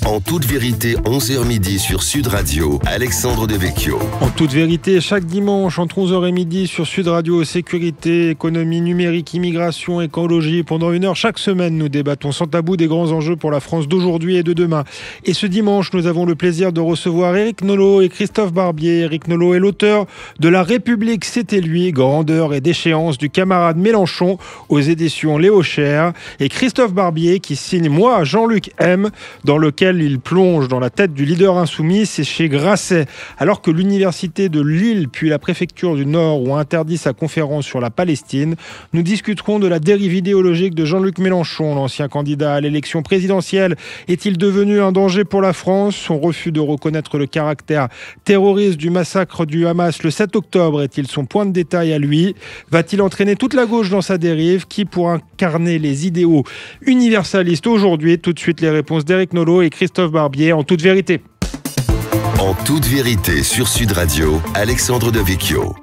En toute vérité, 11h midi sur Sud Radio, Alexandre Devecchio. En toute vérité, chaque dimanche entre 11h et midi sur Sud Radio, sécurité, économie numérique, immigration, écologie. Pendant une heure chaque semaine, nous débattons sans tabou des grands enjeux pour la France d'aujourd'hui et de demain. Et ce dimanche, nous avons le plaisir de recevoir Éric Nolot et Christophe Barbier. Éric Nolot est l'auteur de La République, c'était lui, grandeur et déchéance du camarade Mélenchon aux éditions Léo Cher. Et Christophe Barbier qui signe Moi, Jean-Luc M, dans lequel il plonge dans la tête du leader insoumis, c'est chez Grasset. Alors que l'université de Lille puis la préfecture du Nord ont interdit sa conférence sur la Palestine, nous discuterons de la dérive idéologique de Jean-Luc Mélenchon. L'ancien candidat à l'élection présidentielle est-il devenu un danger pour la France? Son refus de reconnaître le caractère terroriste du massacre du Hamas le 7 octobre est-il son point de détail à lui? Va-t-il entraîner toute la gauche dans sa dérive? Qui pour incarner les idéaux universalistes aujourd'hui? Tout de suite les réponses d'Éric Nolot et Christophe Barbier en toute vérité. En toute vérité sur Sud Radio, Alexandre Devecchio.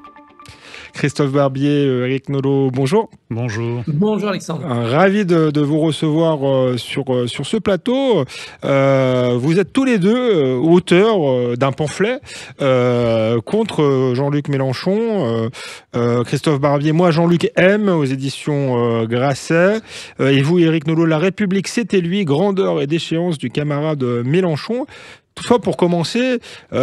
Christophe Barbier, Éric Nolot, bonjour. Bonjour. Bonjour Alexandre. Ravi de vous recevoir sur ce plateau. Vous êtes tous les deux auteurs d'un pamphlet contre Jean-Luc Mélenchon. Christophe Barbier, Moi, Jean-Luc M, aux éditions Grasset. Et vous, Éric Nolot, La République, c'était lui, grandeur et déchéance du camarade Mélenchon. Toutefois, pour commencer,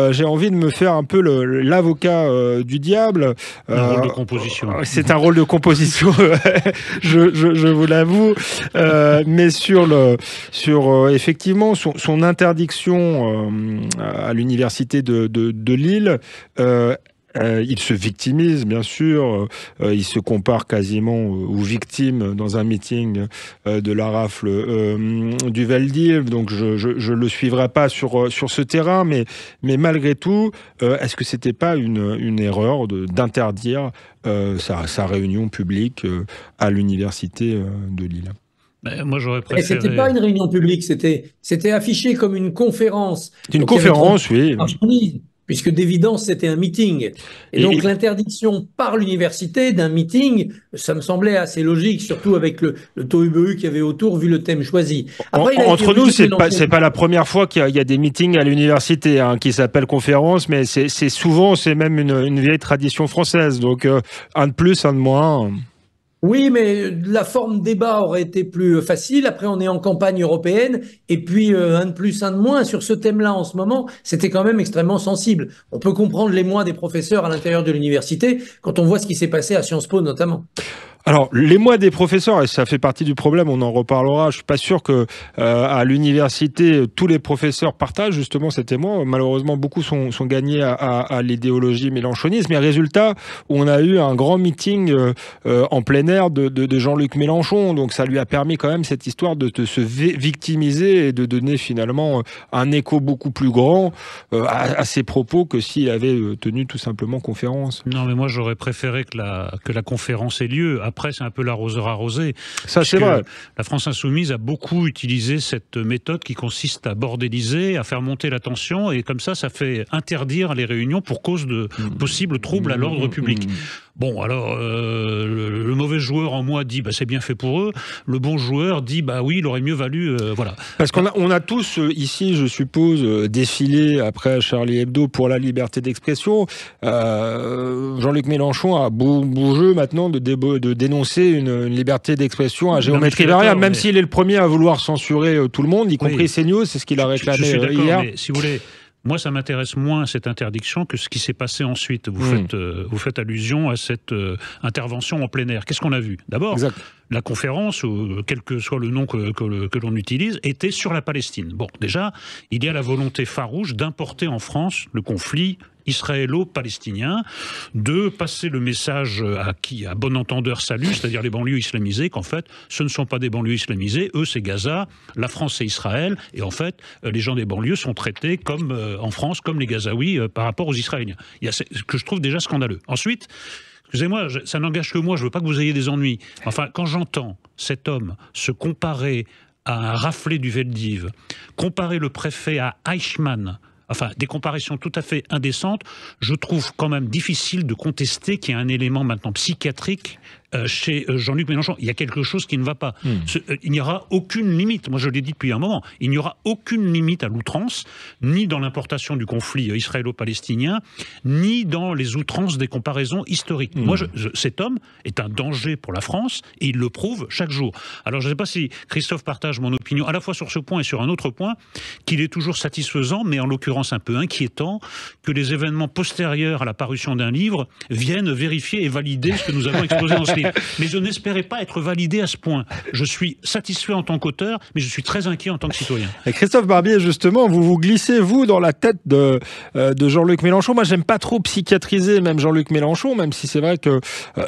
j'ai envie de me faire un peu l'avocat du diable. Un rôle de composition. C'est un rôle de composition, je vous l'avoue. Mais sur effectivement son interdiction à l'université de Lille. Il se victimise, bien sûr. Il se compare quasiment aux victimes dans un meeting de la rafle du Veldiv. Donc, je le suivrai pas sur ce terrain. Mais malgré tout, est-ce que c'était pas une erreur d'interdire sa réunion publique à l'université de Lille? Moi, j'aurais préféré... C'était pas une réunion publique, c'était affiché comme une conférence. Une conférence, oui. Puisque d'évidence, c'était un meeting. Et donc, l'interdiction par l'université d'un meeting, ça me semblait assez logique, surtout avec le tohu-bohu qu'il y avait autour, vu le thème choisi. Après, entre nous, c'est pas la première fois qu'il y a des meetings à l'université qui s'appellent conférences, mais c'est souvent, c'est même une vieille tradition française. Donc, un de plus, un de moins... Oui, mais la forme débat aurait été plus facile. Après, on est en campagne européenne. Et puis, un de plus, un de moins. Sur ce thème-là, en ce moment, c'était quand même extrêmement sensible. On peut comprendre l'émoi des professeurs à l'intérieur de l'université quand on voit ce qui s'est passé à Sciences Po, notamment. Alors, l'émoi des professeurs, et ça fait partie du problème, on en reparlera. Je suis pas sûr que à l'université, tous les professeurs partagent justement cet émoi. Malheureusement, beaucoup sont gagnés à l'idéologie mélenchoniste. Mais résultat, on a eu un grand meeting en plein air de Jean-Luc Mélenchon. Donc, ça lui a permis quand même cette histoire de se victimiser et de donner finalement un écho beaucoup plus grand à ses propos que s'il avait tenu tout simplement conférence. Non, mais moi, j'aurais préféré que la conférence ait lieu. Après, c'est un peu l'arroseur arrosé. Ça, c'est vrai. La France Insoumise a beaucoup utilisé cette méthode qui consiste à bordéliser, à faire monter la tension, et comme ça fait interdire les réunions pour cause de possibles troubles à l'ordre public. Bon, alors, le mauvais joueur en moi dit c'est bien fait pour eux. Le bon joueur dit oui, il aurait mieux valu, voilà. Parce qu'on a tous ici, je suppose, défilé après Charlie Hebdo pour la liberté d'expression. Jean-Luc Mélenchon a beau jeu maintenant de dénoncer une liberté d'expression à géométrie variable, même s'il est le premier à vouloir censurer tout le monde, y compris CNews, c'est ce qu'il a réclamé hier. Mais si vous voulez... Moi, ça m'intéresse moins cette interdiction que ce qui s'est passé ensuite. Vous faites allusion à cette intervention en plein air. Qu'est-ce qu'on a vu? D'abord, la conférence, quel que soit le nom que l'on utilise, était sur la Palestine. Bon, déjà, il y a la volonté farouche d'importer en France le conflit israélo-palestinien, de passer le message à bon entendeur salut, c'est-à-dire les banlieues islamisées, qu'en fait, ce ne sont pas des banlieues islamisées, eux c'est Gaza, la France c'est Israël, et en fait, les gens des banlieues sont traités comme en France, comme les Gazaouis par rapport aux Israéliens. Il y a ce que je trouve déjà scandaleux. Ensuite, excusez-moi, ça n'engage que moi, je ne veux pas que vous ayez des ennuis. Enfin, quand j'entends cet homme se comparer à un raflé du Veldiv, comparer le préfet à Eichmann, enfin des comparaisons tout à fait indécentes, je trouve quand même difficile de contester qu'il y a un élément maintenant psychiatrique chez Jean-Luc Mélenchon. Il y a quelque chose qui ne va pas. Il n'y aura aucune limite, moi je l'ai dit depuis un moment, il n'y aura aucune limite à l'outrance, ni dans l'importation du conflit israélo-palestinien, ni dans les outrances des comparaisons historiques. Moi, cet homme est un danger pour la France, et il le prouve chaque jour. Alors je ne sais pas si Christophe partage mon opinion, à la fois sur ce point et sur un autre point, qu'il est toujours satisfaisant, mais en l'occurrence un peu inquiétant, que les événements postérieurs à la parution d'un livre viennent vérifier et valider ce que nous avons exposé dans ce livre. Mais je n'espérais pas être validé à ce point. Je suis satisfait en tant qu'auteur, mais je suis très inquiet en tant que citoyen. Et Christophe Barbier, justement, vous glissez, vous, dans la tête de Jean-Luc Mélenchon. Moi, j'aime pas trop psychiatriser même Jean-Luc Mélenchon, même si c'est vrai que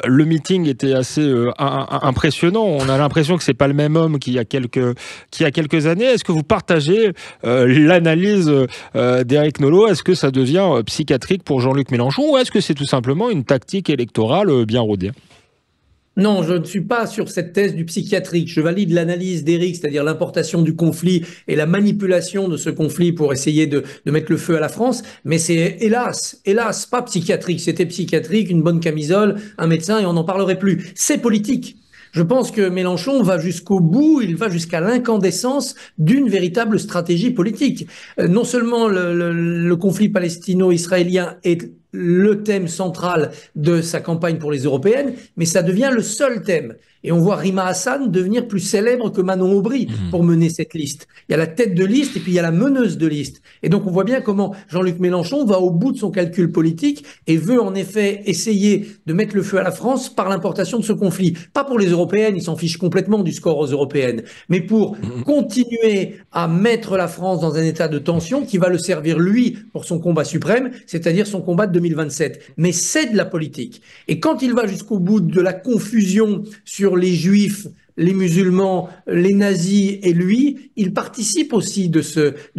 le meeting était assez impressionnant. On a l'impression que c'est pas le même homme qu'il y a quelques années. Est-ce que vous partagez l'analyse d'Éric Nolot? Est-ce que ça devient psychiatrique pour Jean-Luc Mélenchon, ou est-ce que c'est tout simplement une tactique électorale bien rodée? Non, je ne suis pas sur cette thèse du psychiatrique. Je valide l'analyse d'Éric, c'est-à-dire l'importation du conflit et la manipulation de ce conflit pour essayer de mettre le feu à la France. Mais c'est hélas, pas psychiatrique. C'était psychiatrique, une bonne camisole, un médecin et on n'en parlerait plus. C'est politique. Je pense que Mélenchon va jusqu'au bout, il va jusqu'à l'incandescence d'une véritable stratégie politique. Non seulement le conflit palestino-israélien est le thème central de sa campagne pour les européennes, mais ça devient le seul thème. Et on voit Rima Hassan devenir plus célèbre que Manon Aubry pour mener cette liste. Il y a la tête de liste et puis il y a la meneuse de liste. Et donc on voit bien comment Jean-Luc Mélenchon va au bout de son calcul politique et veut en effet essayer de mettre le feu à la France par l'importation de ce conflit. Pas pour les européennes, il s'en fiche complètement du score aux européennes, mais pour continuer à mettre la France dans un état de tension qui va le servir lui pour son combat suprême, c'est-à-dire son combat de 2027. Mais c'est de la politique. Et quand il va jusqu'au bout de la confusion sur les juifs, les musulmans, les nazis et lui, il participe aussi de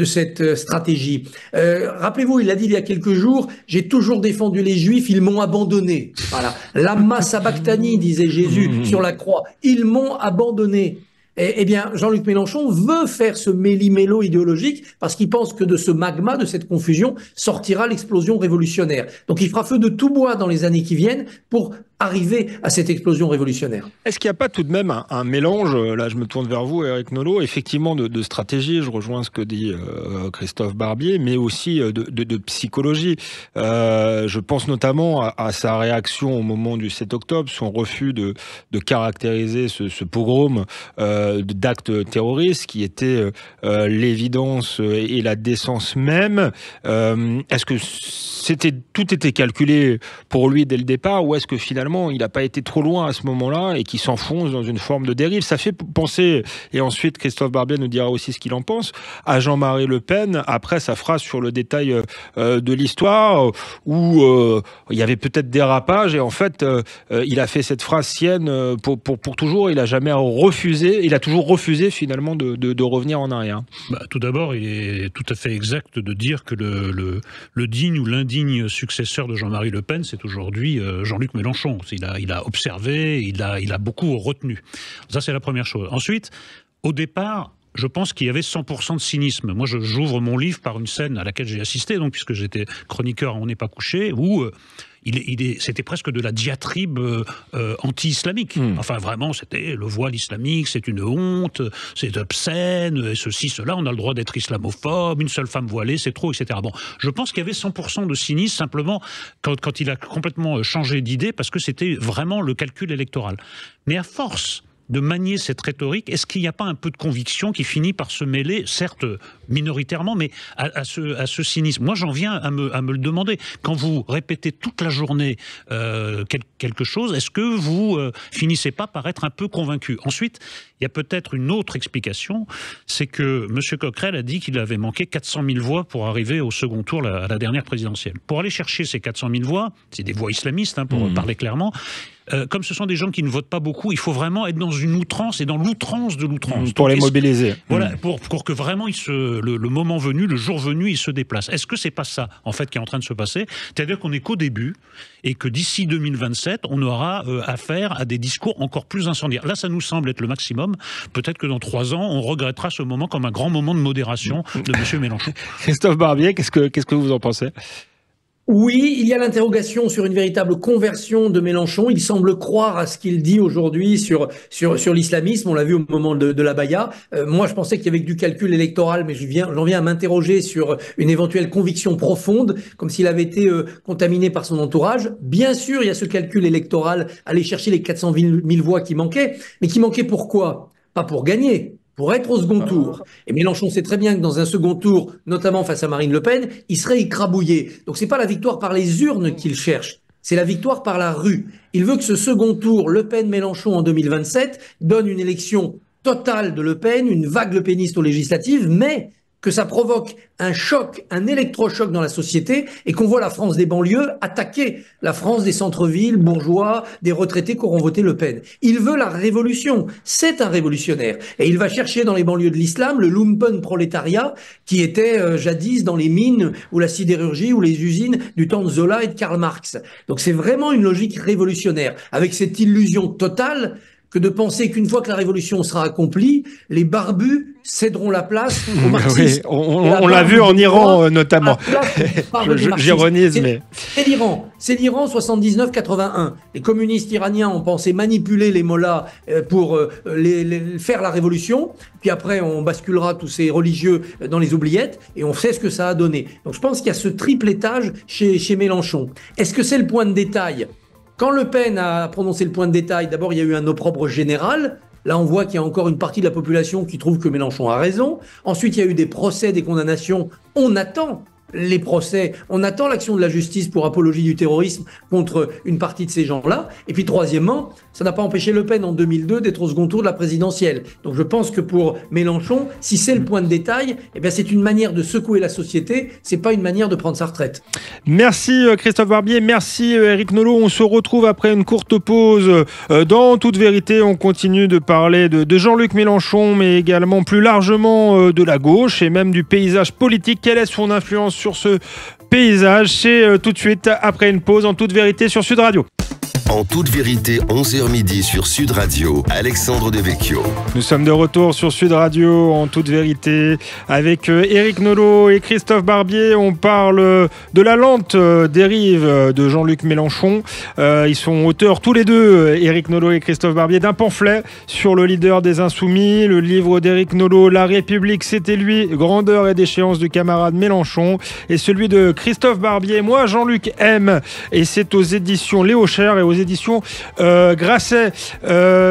cette stratégie. Rappelez-vous, il a dit il y a quelques jours, j'ai toujours défendu les juifs, ils m'ont abandonné. Voilà. Lamma sabachthani, disait Jésus sur la croix. Ils m'ont abandonné. Eh bien, Jean-Luc Mélenchon veut faire ce méli-mélo idéologique parce qu'il pense que de ce magma, de cette confusion, sortira l'explosion révolutionnaire. Donc il fera feu de tout bois dans les années qui viennent pour arriver à cette explosion révolutionnaire. Est-ce qu'il n'y a pas tout de même un mélange, là je me tourne vers vous Éric Nolot, effectivement de stratégie, je rejoins ce que dit Christophe Barbier, mais aussi de psychologie. Je pense notamment à sa réaction au moment du 7 octobre, son refus de caractériser ce pogrom d'actes terroristes qui était l'évidence et la décence même. Est-ce que tout était calculé pour lui dès le départ, ou est-ce que finalement il n'a pas été trop loin à ce moment-là et qu'il s'enfonce dans une forme de dérive? Ça fait penser, et ensuite Christophe Barbier nous dira aussi ce qu'il en pense, à Jean-Marie Le Pen, après sa phrase sur le détail de l'histoire, où il y avait peut-être dérapage, et en fait il a fait cette phrase sienne pour toujours. Il a toujours refusé finalement de revenir en arrière. Tout d'abord, il est tout à fait exact de dire que le digne ou l'indigne successeur de Jean-Marie Le Pen, c'est aujourd'hui Jean-Luc Mélenchon. Il a observé, il a beaucoup retenu. Ça, c'est la première chose. Ensuite, au départ, je pense qu'il y avait 100% de cynisme. Moi, j'ouvre mon livre par une scène à laquelle j'ai assisté, donc, puisque j'étais chroniqueur à On n'est pas couché, où c'était presque de la diatribe anti-islamique. Enfin, vraiment, c'était le voile islamique, c'est une honte, c'est obscène, et ceci, cela, on a le droit d'être islamophobe, une seule femme voilée, c'est trop, etc. Bon, je pense qu'il y avait 100% de cynisme, simplement, quand il a complètement changé d'idée, parce que c'était vraiment le calcul électoral. Mais à force de manier cette rhétorique, est-ce qu'il n'y a pas un peu de conviction qui finit par se mêler, certes minoritairement, mais à ce cynisme? Moi, j'en viens à me le demander. Quand vous répétez toute la journée quelque chose, est-ce que vous finissez pas par être un peu convaincu? Ensuite, il y a peut-être une autre explication, c'est que M. Coquerel a dit qu'il avait manqué 400 000 voix pour arriver au second tour à la dernière présidentielle. Pour aller chercher ces 400 000 voix, c'est des voix islamistes, pour parler clairement, comme ce sont des gens qui ne votent pas beaucoup, il faut vraiment être dans une outrance et dans l'outrance de l'outrance. Pour les mobiliser. Voilà, pour que vraiment le moment venu, le jour venu, ils se déplacent. Est-ce que c'est pas ça, en fait, qui est en train de se passer? C'est-à-dire qu'on n'est qu'au début et que d'ici 2027, on aura affaire à des discours encore plus incendiaires. Là, ça nous semble être le maximum. Peut-être que dans 3 ans, on regrettera ce moment comme un grand moment de modération de M. Mélenchon. Christophe Barbier, qu'est-ce que vous en pensez? Oui, il y a l'interrogation sur une véritable conversion de Mélenchon. Il semble croire à ce qu'il dit aujourd'hui sur l'islamisme. On l'a vu au moment de la Baïa. Moi, je pensais qu'il y avait du calcul électoral, mais j'en viens à m'interroger sur une éventuelle conviction profonde, comme s'il avait été contaminé par son entourage. Bien sûr, il y a ce calcul électoral, aller chercher les 400 000 voix qui manquaient. Mais qui manquaient pourquoi? Pas pour gagner, pour être au second tour. Et Mélenchon sait très bien que dans un second tour, notamment face à Marine Le Pen, il serait écrabouillé. Donc c'est pas la victoire par les urnes qu'il cherche, c'est la victoire par la rue. Il veut que ce second tour, Le Pen-Mélenchon en 2027, donne une élection totale de Le Pen, une vague Le Peniste aux législatives, mais que ça provoque un choc, un électrochoc dans la société et qu'on voit la France des banlieues attaquer la France des centres-villes, bourgeois, des retraités qui auront voté Le Pen. Il veut la révolution. C'est un révolutionnaire. Et il va chercher dans les banlieues de l'islam le lumpen prolétariat qui était jadis dans les mines ou la sidérurgie ou les usines du temps de Zola et de Karl Marx. Donc c'est vraiment une logique révolutionnaire avec cette illusion totale que de penser qu'une fois que la révolution sera accomplie, les barbus céderont la place aux marxistes. Oui, on l'a vu en Iran notamment. J'ironise, mais... C'est l'Iran 79-81. Les communistes iraniens ont pensé manipuler les mollahs pour faire la révolution. Puis après, on basculera tous ces religieux dans les oubliettes et on sait ce que ça a donné. Donc je pense qu'il y a ce triple étage chez Mélenchon. Est-ce que c'est le point de détail ? Quand Le Pen a prononcé le point de détail, d'abord il y a eu un opprobre général. Là, on voit qu'il y a encore une partie de la population qui trouve que Mélenchon a raison. Ensuite, il y a eu des procès, des condamnations. On attend les procès, on attend l'action de la justice pour apologie du terrorisme contre une partie de ces gens-là. Et puis troisièmement, ça n'a pas empêché Le Pen en 2002 d'être au second tour de la présidentielle. Donc je pense que pour Mélenchon, si c'est le point de détail, eh bien c'est une manière de secouer la société, c'est pas une manière de prendre sa retraite. Merci Christophe Barbier, merci Éric Nolot. On se retrouve après une courte pause. Dans Toute Vérité, on continue de parler de Jean-Luc Mélenchon, mais également plus largement de la gauche et même du paysage politique. Quelle est son influence sur ce paysage? C'est tout de suite après une pause en Toute Vérité sur Sud Radio. En Toute Vérité, 11h midi sur Sud Radio, Alexandre Devecchio. Nous sommes de retour sur Sud Radio en Toute Vérité avec Éric Nolot et Christophe Barbier. On parle de la lente dérive de Jean-Luc Mélenchon. Ils sont auteurs tous les deux, Éric Nolot et Christophe Barbier, d'un pamphlet sur le leader des Insoumis. Le livre d'Éric Nolot, La République, c'était lui, grandeur et déchéance du camarade Mélenchon. Et celui de Christophe Barbier, Moi, Jean-Luc aime. Et c'est aux éditions Léo Cher et aux éditions Grasset.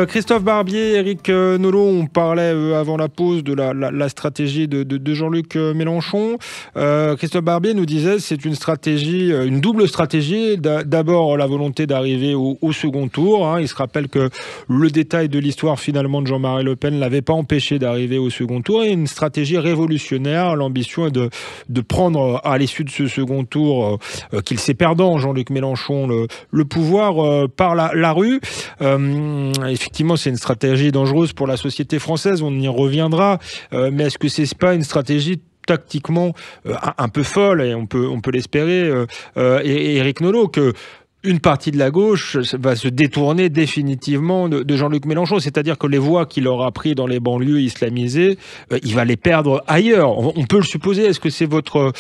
Christophe Barbier, Éric Nolot, on parlait avant la pause de la stratégie de Jean-Luc Mélenchon. Christophe Barbier nous disait c'est une stratégie, une double stratégie. D'abord la volonté d'arriver au second tour. Hein. Il se rappelle que le détail de l'histoire finalement de Jean-Marie Le Pen l'avait pas empêché d'arriver au second tour. Et une stratégie révolutionnaire. L'ambition est de prendre à l'issue de ce second tour, qu'il sait perdant, Jean-Luc Mélenchon, le pouvoir par la rue. Effectivement, c'est une stratégie dangereuse pour la société française, on y reviendra, mais est-ce que c'est pas une stratégie tactiquement un peu folle, et on peut l'espérer, et Éric Nolot, que une partie de la gauche va se détourner définitivement de Jean-Luc Mélenchon, c'est-à-dire que les voix qu'il aura pris dans les banlieues islamisées, il va les perdre ailleurs. On peut le supposer. Est-ce que c'est votre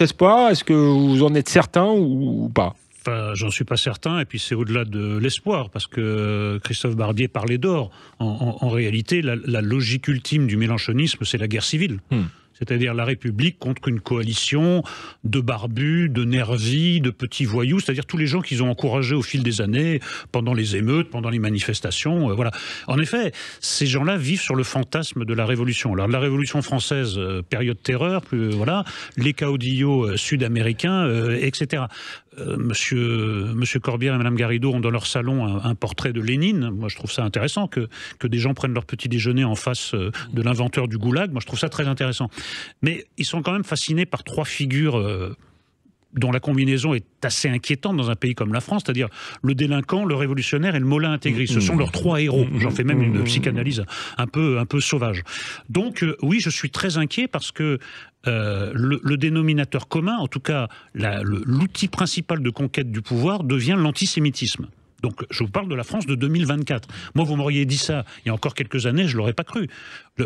espoir? Est-ce que vous en êtes certain ou pas? Enfin, j'en suis pas certain, et puis c'est au-delà de l'espoir, parce que Christophe Barbier parlait d'or. En réalité, la logique ultime du mélenchonisme, c'est la guerre civile. C'est-à-dire la République contre une coalition de barbus, de nervis, de petits voyous, c'est-à-dire tous les gens qu'ils ont encouragés au fil des années, pendant les émeutes, pendant les manifestations. Voilà. En effet, ces gens-là vivent sur le fantasme de la Révolution. Alors, la Révolution française, période terreur, voilà, les caudillos sud-américains, etc. Monsieur Corbière et Madame Garrido ont dans leur salon un portrait de Lénine. Moi, je trouve ça intéressant que des gens prennent leur petit déjeuner en face de l'inventeur du goulag. Moi, je trouve ça très intéressant. Mais ils sont quand même fascinés par trois figures dont la combinaison est assez inquiétante dans un pays comme la France, c'est-à-dire le délinquant, le révolutionnaire et le mollah intégriste. Ce sont leurs trois héros. J'en fais même une psychanalyse un peu sauvage. Donc oui, je suis très inquiet parce que le dénominateur commun, en tout cas l'outil principal de conquête du pouvoir, devient l'antisémitisme. Donc, je vous parle de la France de 2024. Moi, vous m'auriez dit ça il y a encore quelques années, je ne l'aurais pas cru.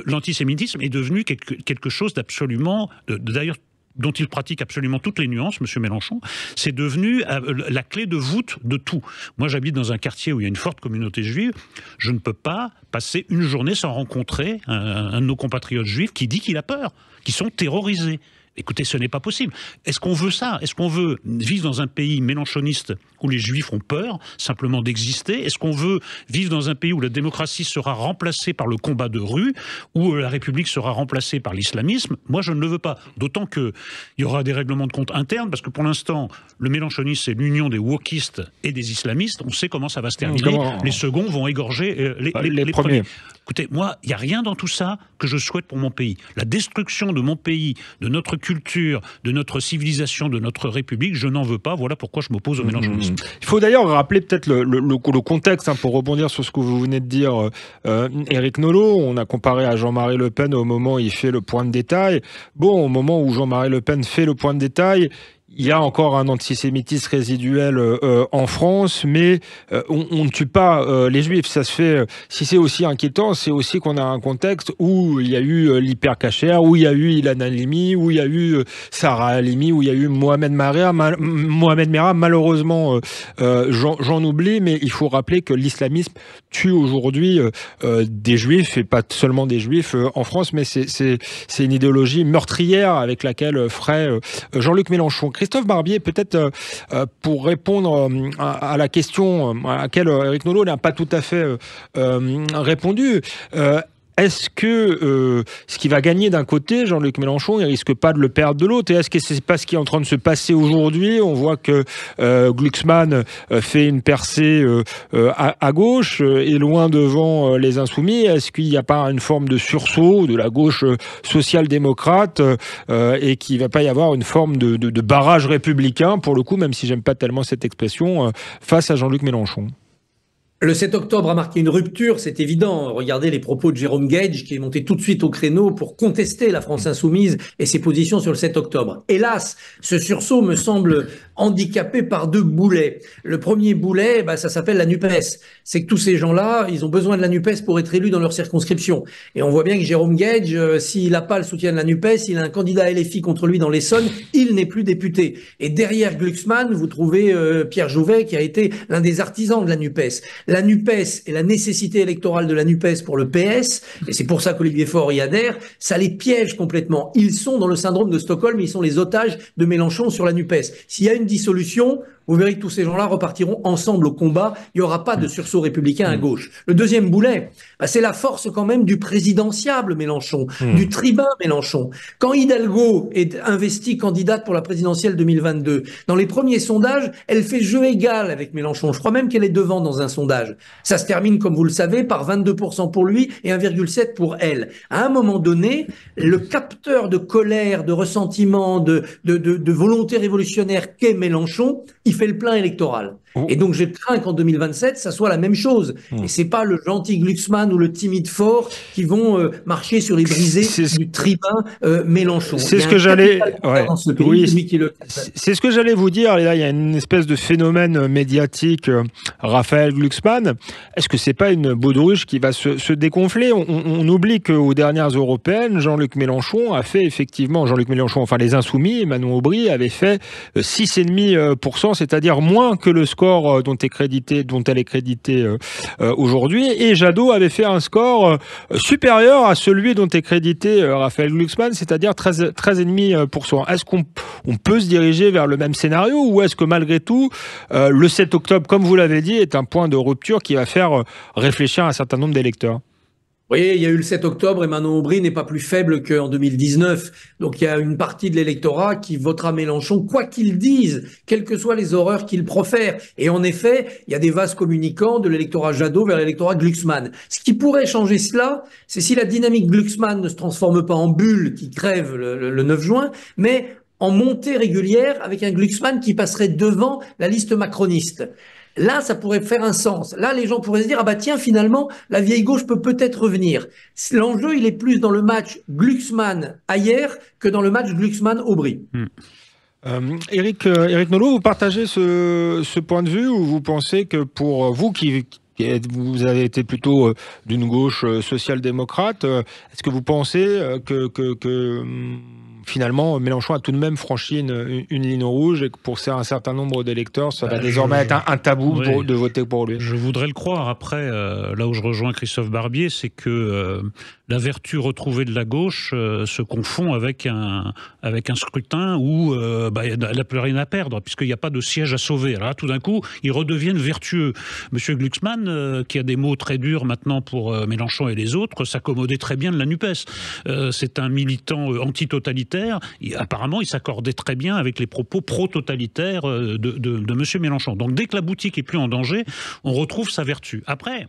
L'antisémitisme est devenu quelque chose d'absolument, d'ailleurs, dont il pratique absolument toutes les nuances, M. Mélenchon, c'est devenu la clé de voûte de tout. Moi, j'habite dans un quartier où il y a une forte communauté juive. Je ne peux pas passer une journée sans rencontrer un de nos compatriotes juifs qui dit qu'il a peur, qui sont terrorisés. Écoutez, ce n'est pas possible. Est-ce qu'on veut ça? Est-ce qu'on veut vivre dans un pays mélenchoniste où les juifs ont peur simplement d'exister? Est-ce qu'on veut vivre dans un pays où la démocratie sera remplacée par le combat de rue, où la République sera remplacée par l'islamisme? Moi, je ne le veux pas. D'autant qu'il y aura des règlements de compte internes, parce que pour l'instant, le mélenchonisme, c'est l'union des wokistes et des islamistes. On sait comment ça va se terminer. Les seconds vont égorger les premiers. Écoutez, moi, il n'y a rien dans tout ça que je souhaite pour mon pays. La destruction de mon pays, de notre culture, de notre civilisation, de notre République, je n'en veux pas. Voilà pourquoi je m'oppose au mélenchonisme. Il faut d'ailleurs rappeler peut-être le contexte, pour rebondir sur ce que vous venez de dire, Éric Nolot. On a comparé à Jean-Marie Le Pen au moment où il fait le point de détail. Bon, au moment où Jean-Marie Le Pen fait le point de détail, il y a encore un antisémitisme résiduel en France, mais on ne tue pas les Juifs. Ça se fait. Si c'est aussi inquiétant, c'est aussi qu'on a un contexte où il y a eu l'hypercacher, où il y a eu Ilan Halimi, où il y a eu Sarah Halimi, où il y a eu Mohamed Merah. Malheureusement, j'en oublie, mais il faut rappeler que l'islamisme tue aujourd'hui des Juifs, et pas seulement des Juifs en France, mais c'est une idéologie meurtrière avec laquelle fraye Jean-Luc Mélenchon. Christophe Barbier, peut-être pour répondre à la question à laquelle Éric Nolot n'a pas tout à fait répondu. Est-ce que ce qui va gagner d'un côté, Jean-Luc Mélenchon, il risque pas de le perdre de l'autre? Et est-ce que c'est pas ce qui est en train de se passer aujourd'hui? On voit que Glucksmann fait une percée à gauche et loin devant les Insoumis. Est-ce qu'il n'y a pas une forme de sursaut de la gauche social-démocrate et qu'il ne va pas y avoir une forme de barrage républicain, pour le coup, même si j'aime pas tellement cette expression, face à Jean-Luc Mélenchon? Le 7 octobre a marqué une rupture, c'est évident. Regardez les propos de Jérôme Gage qui est monté tout de suite au créneau pour contester la France insoumise et ses positions sur le 7 octobre. Hélas, ce sursaut me semble handicapé par deux boulets. Le premier boulet, ça s'appelle la NUPES. C'est que tous ces gens-là, ils ont besoin de la NUPES pour être élus dans leur circonscription. Et on voit bien que Jérôme Gage, s'il n'a pas le soutien de la NUPES, il a un candidat LFI contre lui dans l'Essonne, il n'est plus député. Et derrière Glucksmann, vous trouvez Pierre Jouvet qui a été l'un des artisans de la NUPES. La NUPES et la nécessité électorale de la NUPES pour le PS, et c'est pour ça qu'Olivier Faure y adhère, ça les piège complètement. Ils sont dans le syndrome de Stockholm, ils sont les otages de Mélenchon sur la NUPES. S'il y a une dissolution, vous verrez que tous ces gens-là repartiront ensemble au combat. Il n'y aura pas de sursaut républicain à gauche. Le deuxième boulet, c'est la force quand même du présidentiable Mélenchon, du tribun Mélenchon. Quand Hidalgo est investie candidate pour la présidentielle 2022, dans les premiers sondages, elle fait jeu égal avec Mélenchon. Je crois même qu'elle est devant dans un sondage. Ça se termine, comme vous le savez, par 22% pour lui et 1,7% pour elle. À un moment donné, le capteur de colère, de ressentiment, de volonté révolutionnaire qu'est Mélenchon, il fait le plein électoral. Et donc, je crains qu'en 2027, ça soit la même chose. Et c'est pas le gentil Glucksmann ou le timide Faure qui vont marcher sur les brisées du tribun Mélenchon. C'est ce que j'allais. C'est ce que j'allais vous dire. Et là, il y a une espèce de phénomène médiatique. Raphaël Glucksmann. Est-ce que c'est pas une baudruche qui va se dégonfler? On oublie qu'aux dernières européennes, Jean-Luc Mélenchon a fait effectivement, enfin les Insoumis, Manon Aubry avait fait 6,5%, c'est-à-dire moins que le score dont elle est créditée aujourd'hui. Et Jadot avait fait un score supérieur à celui dont est crédité Raphaël Glucksmann, c'est-à-dire 13,5%. Est-ce qu'on peut se diriger vers le même scénario, ou est-ce que malgré tout, le 7 octobre, comme vous l'avez dit, est un point de rupture qui va faire réfléchir un certain nombre d'électeurs? Oui, il y a eu le 7 octobre et Manon Aubry n'est pas plus faible qu'en 2019. Donc il y a une partie de l'électorat qui votera Mélenchon, quoi qu'il dise, quelles que soient les horreurs qu'il profère. Et en effet, il y a des vases communicants de l'électorat Jadot vers l'électorat Glucksmann. Ce qui pourrait changer cela, c'est si la dynamique Glucksmann ne se transforme pas en bulle qui crève le 9 juin, mais en montée régulière avec un Glucksmann qui passerait devant la liste macroniste. Là, ça pourrait faire un sens. Là, les gens pourraient se dire, tiens, finalement, la vieille gauche peut peut-être revenir. L'enjeu, il est plus dans le match Glucksmann-Ayer que dans le match Glucksmann-Aubry. Éric Nolot, vous partagez ce point de vue, ou vous pensez que pour vous vous avez été plutôt d'une gauche social-démocrate, est-ce que vous pensez que finalement, Mélenchon a tout de même franchi une ligne rouge et que pour un certain nombre d'électeurs, ça va désormais être un tabou de voter pour lui. Je voudrais le croire. Après, là où je rejoins Christophe Barbier, c'est que la vertu retrouvée de la gauche se confond avec un scrutin où elle n'a plus rien à perdre, puisqu'il n'y a pas de siège à sauver. Alors là, tout d'un coup, ils redeviennent vertueux. Monsieur Glucksmann, qui a des mots très durs maintenant pour Mélenchon et les autres, s'accommodait très bien de la NUPES. C'est un militant anti-totalitaire. Apparemment, il s'accordait très bien avec les propos pro-totalitaires de monsieur Mélenchon. Donc dès que la boutique est plus en danger, on retrouve sa vertu. Après,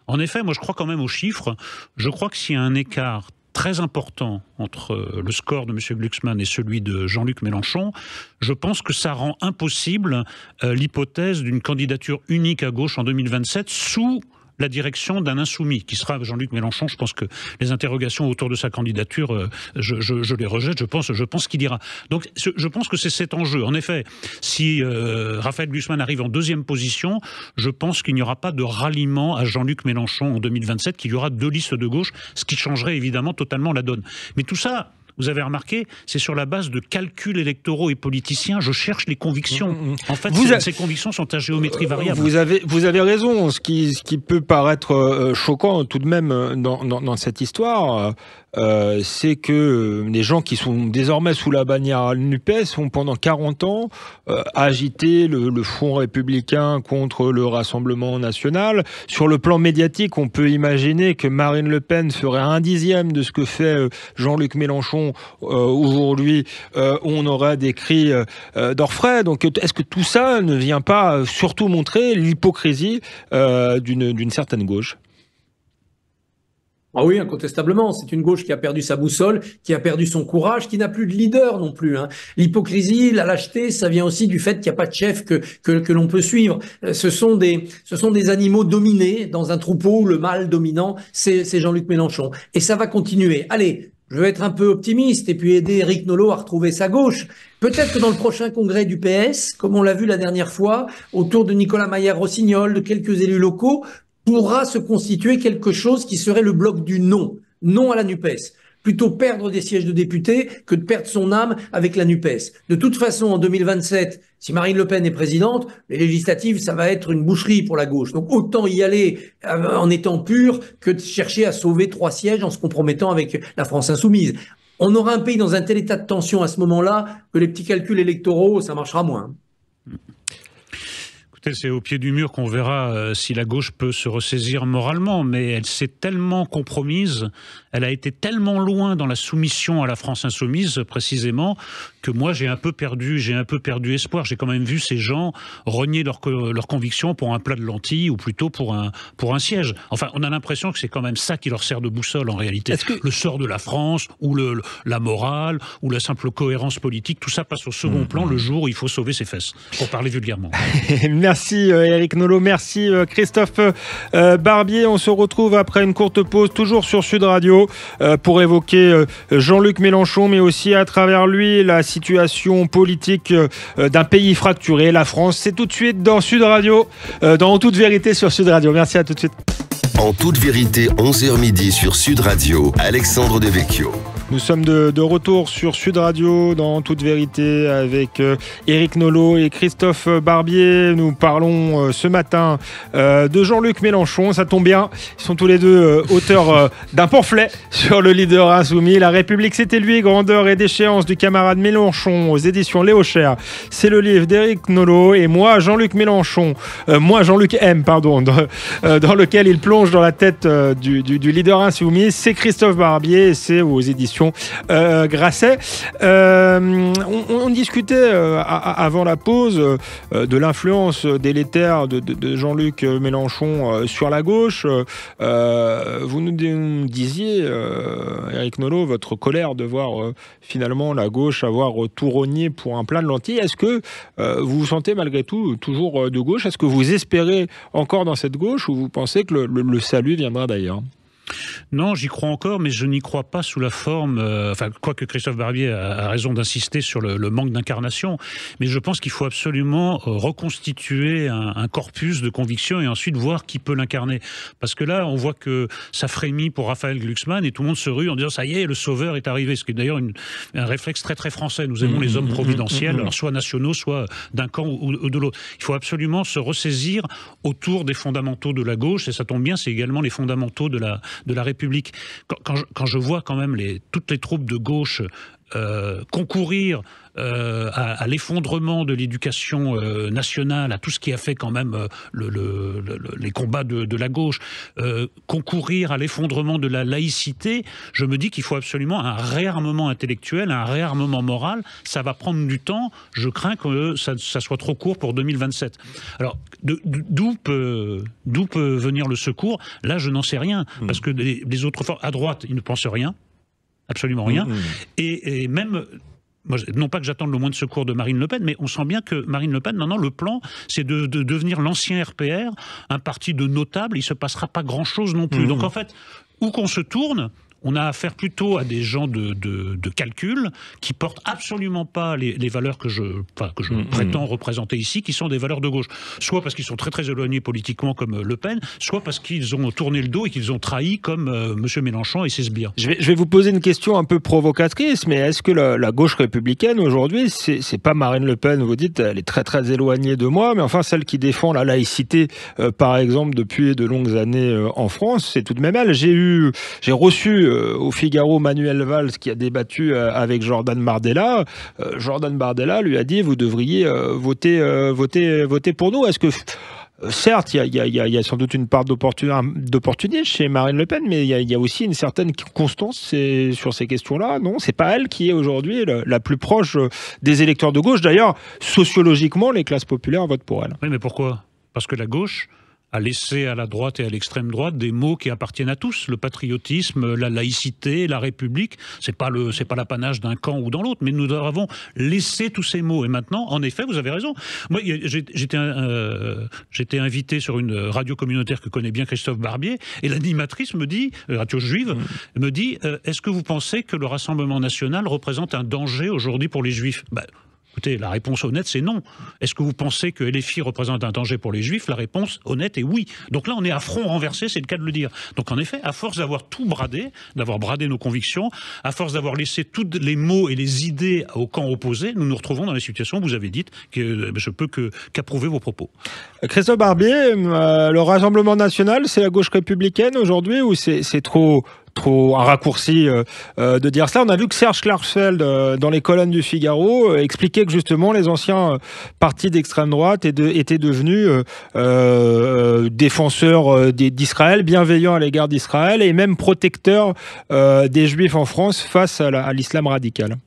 en effet, moi je crois quand même aux chiffres. Je crois que s'il y a un écart très important entre le score de M. Glucksmann et celui de Jean-Luc Mélenchon, je pense que ça rend impossible l'hypothèse d'une candidature unique à gauche en 2027 sous la direction d'un insoumis, qui sera Jean-Luc Mélenchon. Je pense que les interrogations autour de sa candidature, je les rejette, je pense qu'il ira. Donc je pense que c'est cet enjeu. En effet, si Raphaël Glucksmann arrive en deuxième position, je pense qu'il n'y aura pas de ralliement à Jean-Luc Mélenchon en 2027, qu'il y aura 2 listes de gauche, ce qui changerait évidemment totalement la donne. Mais tout ça, vous avez remarqué, c'est sur la base de calculs électoraux et politiciens. Je cherche les convictions. En fait, ces convictions sont à géométrie variable. Vous avez raison. Ce qui peut paraître choquant tout de même dans cette histoire, c'est que les gens qui sont désormais sous la bannière NUPES ont pendant 40 ans agité le Front républicain contre le Rassemblement national. Sur le plan médiatique, on peut imaginer que Marine Le Pen ferait 1/10 de ce que fait Jean-Luc Mélenchon aujourd'hui. On aurait des cris d'orfraie. Donc est-ce que tout ça ne vient pas surtout montrer l'hypocrisie d'une certaine gauche ? Ah oui, incontestablement, c'est une gauche qui a perdu sa boussole, qui a perdu son courage, qui n'a plus de leader non plus. L'hypocrisie, la lâcheté, ça vient aussi du fait qu'il n'y a pas de chef que l'on peut suivre. Ce sont des animaux dominés dans un troupeau où le mâle dominant, c'est Jean-Luc Mélenchon. Et ça va continuer. Allez, je vais être un peu optimiste et puis aider Éric Nolot à retrouver sa gauche. Peut-être que dans le prochain congrès du PS, comme on l'a vu la dernière fois, autour de Nicolas Maillard-Rossignol, de quelques élus locaux, pourra se constituer quelque chose qui serait le bloc du non. Non à la NUPES. Plutôt perdre des sièges de députés que de perdre son âme avec la NUPES. De toute façon, en 2027, si Marine Le Pen est présidente, les législatives, ça va être une boucherie pour la gauche. Donc autant y aller en étant pur que de chercher à sauver 3 sièges en se compromettant avec la France insoumise. On aura un pays dans un tel état de tension à ce moment-là que les petits calculs électoraux, ça marchera moins. C'est au pied du mur qu'on verra si la gauche peut se ressaisir moralement, mais elle s'est tellement compromise, elle a été tellement loin dans la soumission à la France insoumise, précisément, que moi j'ai un peu perdu espoir. J'ai quand même vu ces gens renier leurs convictions pour un plat de lentilles, ou plutôt pour un siège. Enfin, on a l'impression que c'est quand même ça qui leur sert de boussole en réalité. Le sort de la France, ou la morale, ou la simple cohérence politique, tout ça passe au second plan le jour où il faut sauver ses fesses, pour parler vulgairement. Merci Éric Nolot, merci Christophe Barbier. On se retrouve après une courte pause, toujours sur Sud Radio, pour évoquer Jean-Luc Mélenchon, mais aussi à travers lui la situation politique d'un pays fracturé, la France. C'est tout de suite dans Sud Radio, dans En toute vérité sur Sud Radio. Merci, à tout de suite. En toute vérité, 11h midi sur Sud Radio, Alexandre Devecchio. Nous sommes de retour sur Sud Radio dans toute vérité avec Éric Nolot et Christophe Barbier. Nous parlons ce matin de Jean-Luc Mélenchon. Ça tombe bien, ils sont tous les deux auteurs d'un pamphlet sur le leader insoumis. La République, c'était lui, grandeur et déchéance du camarade Mélenchon aux éditions Léo Cher. C'est le livre d'Éric Nolot et moi, Jean-Luc Mélenchon. Jean-Luc M, pardon, dans lequel il plonge dans la tête du leader insoumis. C'est Christophe Barbier et c'est aux éditions Grasset. On discutait avant la pause de l'influence délétère de Jean-Luc Mélenchon sur la gauche. Vous nous disiez, Éric Nolot, votre colère de voir finalement la gauche avoir tout rogné pour un plat de lentilles. Est-ce que vous vous sentez malgré tout toujours de gauche ? Est-ce que vous espérez encore dans cette gauche ou vous pensez que le salut viendra d'ailleurs ? Non, j'y crois encore, mais je n'y crois pas sous la forme... quoique Christophe Barbier a raison d'insister sur le manque d'incarnation, mais je pense qu'il faut absolument reconstituer un corpus de conviction et ensuite voir qui peut l'incarner. Parce que là, on voit que ça frémit pour Raphaël Glucksmann et tout le monde se rue en disant « ça y est, le sauveur est arrivé », ce qui est d'ailleurs un réflexe très très français. Nous aimons les hommes providentiels, alors soit nationaux, soit d'un camp ou de l'autre. Il faut absolument se ressaisir autour des fondamentaux de la gauche, et ça tombe bien, c'est également les fondamentaux de la République. Quand je vois quand même toutes les troupes de gauche concourir à l'effondrement de l'éducation nationale, à tout ce qui a fait quand même les combats de la gauche, concourir à l'effondrement de la laïcité, je me dis qu'il faut absolument un réarmement intellectuel, un réarmement moral. Ça va prendre du temps. Je crains que ça soit trop court pour 2027. Alors, d'où peut venir le secours? Là, je n'en sais rien. Parce que les autres forces, à droite, ils ne pensent rien. Absolument rien. Et même... Moi, non pas que j'attende le moins de secours de Marine Le Pen, mais on sent bien que Marine Le Pen, maintenant, le plan, c'est de devenir l'ancien RPR, un parti de notables. Il ne se passera pas grand-chose non plus. Donc, en fait, où qu'on se tourne, on a affaire plutôt à des gens de calcul qui portent absolument pas les valeurs que je prétends représenter ici, qui sont des valeurs de gauche. Soit parce qu'ils sont très très éloignés politiquement comme Le Pen, soit parce qu'ils ont tourné le dos et qu'ils ont trahi comme M. Mélenchon et ses sbires. Je vais vous poser une question un peu provocatrice, mais est-ce que la gauche républicaine aujourd'hui, c'est pas Marine Le Pen, vous dites, elle est très très éloignée de moi, mais enfin celle qui défend la laïcité, par exemple, depuis de longues années en France, c'est tout de même elle. J'ai reçu au Figaro Manuel Valls qui a débattu avec Jordan Bardella. Jordan Bardella lui a dit vous devriez voter pour nous. Est-ce que certes, il y a sans doute une part d'opportunisme chez Marine Le Pen, mais il y a aussi une certaine constance sur ces questions-là, non? C'est pas elle qui est aujourd'hui la plus proche des électeurs de gauche. D'ailleurs, sociologiquement, les classes populaires votent pour elle. Oui, mais pourquoi? Parce que la gauche a laissé à la droite et à l'extrême droite des mots qui appartiennent à tous. Le patriotisme, la laïcité, la République, c'est pas l'apanage d'un camp ou dans l'autre, mais nous avons laissé tous ces mots. Et maintenant, en effet, vous avez raison. Moi, j'étais invité sur une radio communautaire que connaît bien Christophe Barbier, et l'animatrice me dit, radio juive, me dit, est-ce que vous pensez que le Rassemblement national représente un danger aujourd'hui pour les Juifs? Écoutez, la réponse honnête, c'est non. Est-ce que vous pensez que LFI représente un danger pour les Juifs? La réponse honnête est oui. Donc là, on est à front renversé, c'est le cas de le dire. Donc en effet, à force d'avoir tout bradé, d'avoir bradé nos convictions, à force d'avoir laissé tous les mots et les idées au camp opposé, nous nous retrouvons dans les situations, vous avez dit, que je peux qu'approuver vos propos. Christophe Barbier, le Rassemblement national, c'est la gauche républicaine aujourd'hui ou c'est trop un raccourci de dire ça? On a vu que Serge Klarsfeld, dans les colonnes du Figaro, expliquait que justement les anciens partis d'extrême droite étaient devenus défenseurs d'Israël, bienveillants à l'égard d'Israël et même protecteurs des Juifs en France face à l'islam radical.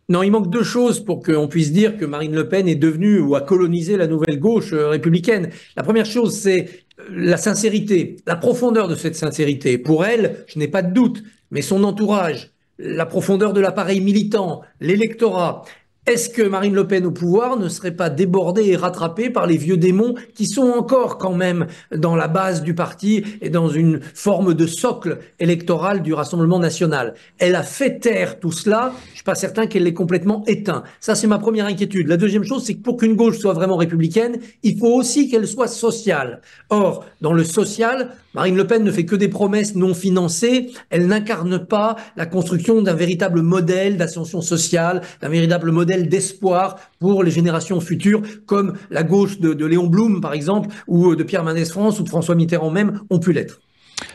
Non, il manque deux choses pour qu'on puisse dire que Marine Le Pen est devenue ou a colonisé la nouvelle gauche républicaine. La première chose, c'est la sincérité, la profondeur de cette sincérité. Pour elle, je n'ai pas de doute, mais son entourage, la profondeur de l'appareil militant, l'électorat. Est-ce que Marine Le Pen au pouvoir ne serait pas débordée et rattrapée par les vieux démons qui sont encore quand même dans la base du parti et dans une forme de socle électoral du Rassemblement national? Elle a fait taire tout cela, je suis pas certain qu'elle l'ait complètement éteint. Ça, c'est ma première inquiétude. La deuxième chose, c'est que pour qu'une gauche soit vraiment républicaine, il faut aussi qu'elle soit sociale. Or, dans le social, Marine Le Pen ne fait que des promesses non financées, elle n'incarne pas la construction d'un véritable modèle d'ascension sociale, d'un véritable modèle d'espoir pour les générations futures, comme la gauche de Léon Blum, par exemple, ou de Pierre Mendès France, ou de François Mitterrand même, ont pu l'être.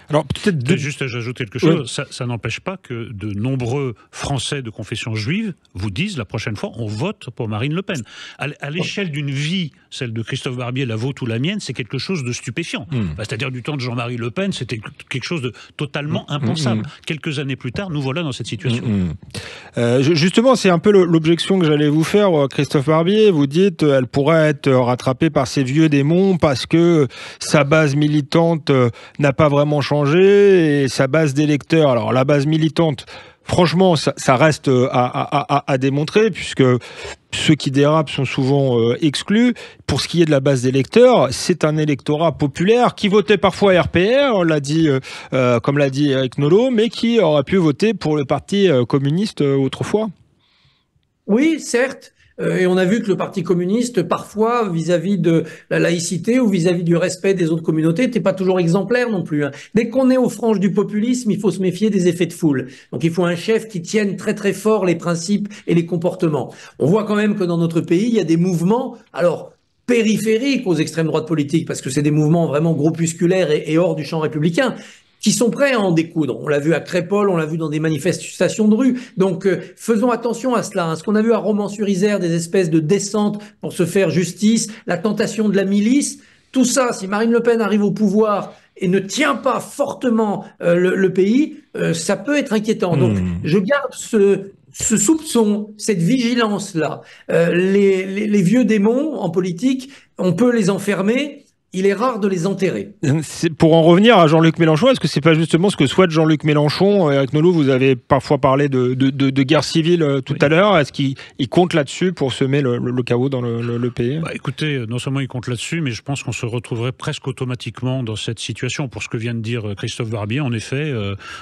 Alors, peut-être juste j'ajoute quelque chose, oui. Ça n'empêche pas que de nombreux Français de confession juive vous disent la prochaine fois on vote pour Marine Le Pen. À l'échelle d'une vie, celle de Christophe Barbier, la vôtre ou la mienne, c'est quelque chose de stupéfiant. C'est-à-dire du temps de Jean-Marie Le Pen, c'était quelque chose de totalement impensable. Quelques années plus tard, nous voilà dans cette situation. Justement, c'est un peu l'objection que j'allais vous faire, Christophe Barbier. Vous dites elle pourrait être rattrapée par ces vieux démons parce que sa base militante n'a pas vraiment changé et sa base d'électeurs. Alors la base militante, franchement, ça reste à démontrer, puisque ceux qui dérapent sont souvent exclus. Pour ce qui est de la base des électeurs, c'est un électorat populaire qui votait parfois RPR, on l'a dit, comme l'a dit Éric Nolot, mais qui aurait pu voter pour le Parti communiste autrefois. Oui, certes. Et on a vu que le Parti communiste, parfois, vis-à-vis de la laïcité ou vis-à-vis du respect des autres communautés, n'était pas toujours exemplaire non plus. Dès qu'on est aux franges du populisme, il faut se méfier des effets de foule. Donc il faut un chef qui tienne très très fort les principes et les comportements. On voit quand même que dans notre pays, il y a des mouvements, alors périphériques aux extrêmes droites politiques, parce que c'est des mouvements vraiment groupusculaires et hors du champ républicain, qui sont prêts à en découdre. On l'a vu à Crépol, on l'a vu dans des manifestations de rue. Donc, faisons attention à cela. Ce qu'on a vu à Romans-sur-Isère, des espèces de descentes pour se faire justice, la tentation de la milice, tout ça, si Marine Le Pen arrive au pouvoir et ne tient pas fortement le pays, ça peut être inquiétant. Donc, je garde ce soupçon, cette vigilance-là. Les vieux démons en politique, on peut les enfermer. Il est rare de les enterrer. Pour en revenir à Jean-Luc Mélenchon, est-ce que c'est pas justement ce que souhaite Jean-Luc Mélenchon? Éric Nolot, vous avez parfois parlé de guerre civile tout à l'heure. Est-ce qu'il compte là-dessus pour semer le chaos dans le pays? Écoutez, non seulement il compte là-dessus, mais je pense qu'on se retrouverait presque automatiquement dans cette situation. Pour ce que vient de dire Christophe Barbier, en effet,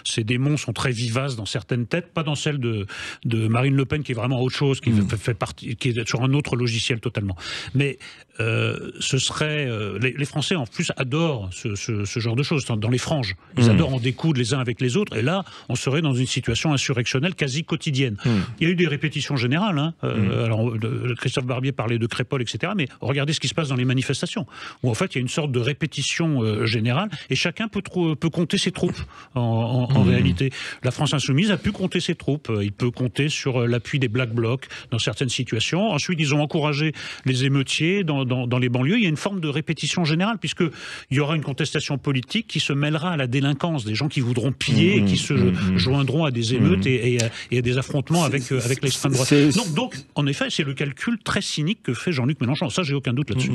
ces démons sont très vivaces dans certaines têtes, pas dans celle de Marine Le Pen, qui est vraiment autre chose, qui fait partie, qui est sur un autre logiciel totalement. Mais ce serait... Les Français, en plus, adorent ce genre de choses, dans les franges. Ils adorent en découdre les uns avec les autres. Et là, on serait dans une situation insurrectionnelle quasi quotidienne. Il y a eu des répétitions générales. Alors, Christophe Barbier parlait de Crépol, etc. Mais regardez ce qui se passe dans les manifestations, où en fait, il y a une sorte de répétition générale. Et chacun peut compter ses troupes, en réalité. La France Insoumise a pu compter ses troupes. Il peut compter sur l'appui des Black Blocs dans certaines situations. Ensuite, ils ont encouragé les émeutiers dans les banlieues. Il y a une forme de répétition générale, puisqu'il y aura une contestation politique qui se mêlera à la délinquance, des gens qui voudront piller et qui se joindront à des émeutes et à des affrontements avec l'extrême droite. Donc, en effet, c'est le calcul très cynique que fait Jean-Luc Mélenchon. Ça, j'ai aucun doute là-dessus.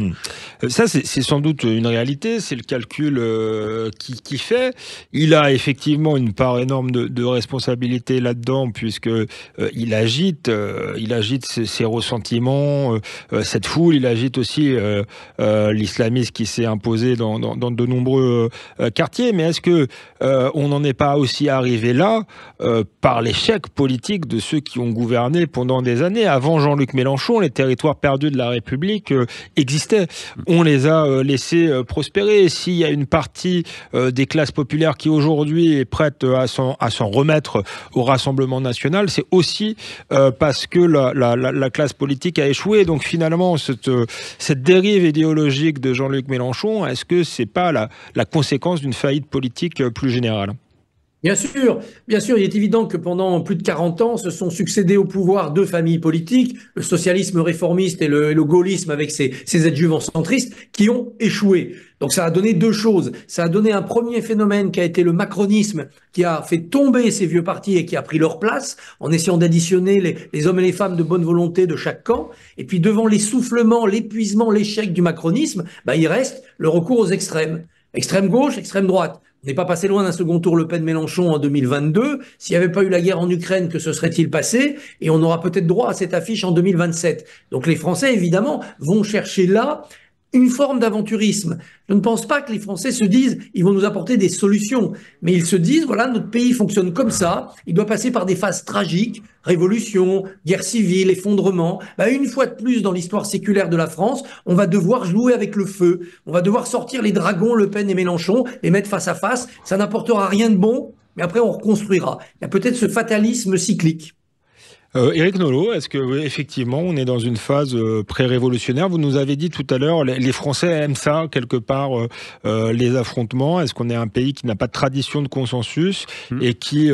Ça, c'est sans doute une réalité, c'est le calcul qui fait. Il a effectivement une part énorme de responsabilité là-dedans, puisque il agite ses ressentiments, cette foule, il agite aussi l'islamisme qui s'est imposé dans de nombreux quartiers. Mais est-ce que on n'en est pas aussi arrivé là par l'échec politique de ceux qui ont gouverné pendant des années? Avant Jean-Luc Mélenchon, les territoires perdus de la République existaient. On les a laissés prospérer. S'il y a une partie des classes populaires qui aujourd'hui est prête à s'en remettre au Rassemblement national, c'est aussi parce que la classe politique a échoué. Donc finalement, cette dérive idéologique de Jean-Luc Mélenchon, est-ce que c'est pas la conséquence d'une faillite politique plus générale? Bien sûr, il est évident que pendant plus de 40 ans, se sont succédés au pouvoir deux familles politiques, le socialisme réformiste et le gaullisme avec ses adjuvants centristes, qui ont échoué. Donc ça a donné deux choses. Ça a donné un premier phénomène qui a été le macronisme, qui a fait tomber ces vieux partis et qui a pris leur place, en essayant d'additionner les hommes et les femmes de bonne volonté de chaque camp. Et puis devant l'essoufflement, l'épuisement, l'échec du macronisme, il reste le recours aux extrêmes. Extrême gauche, extrême droite. On n'est pas passé loin d'un second tour Le Pen-Mélenchon en 2022. S'il n'y avait pas eu la guerre en Ukraine, que se serait-il passé? Et on aura peut-être droit à cette affiche en 2027. Donc les Français, évidemment, vont chercher là une forme d'aventurisme. Je ne pense pas que les Français se disent ils vont nous apporter des solutions, mais ils se disent voilà, notre pays fonctionne comme ça, il doit passer par des phases tragiques, révolution, guerre civile, effondrement. Une fois de plus dans l'histoire séculaire de la France, on va devoir jouer avec le feu, on va devoir sortir les dragons Le Pen et Mélenchon, les mettre face à face, ça n'apportera rien de bon, mais après on reconstruira. Il y a peut-être ce fatalisme cyclique. Éric Nolot, est-ce que effectivement on est dans une phase pré-révolutionnaire? Vous nous avez dit tout à l'heure, les Français aiment ça quelque part, les affrontements. Est-ce qu'on est un pays qui n'a pas de tradition de consensus et qui,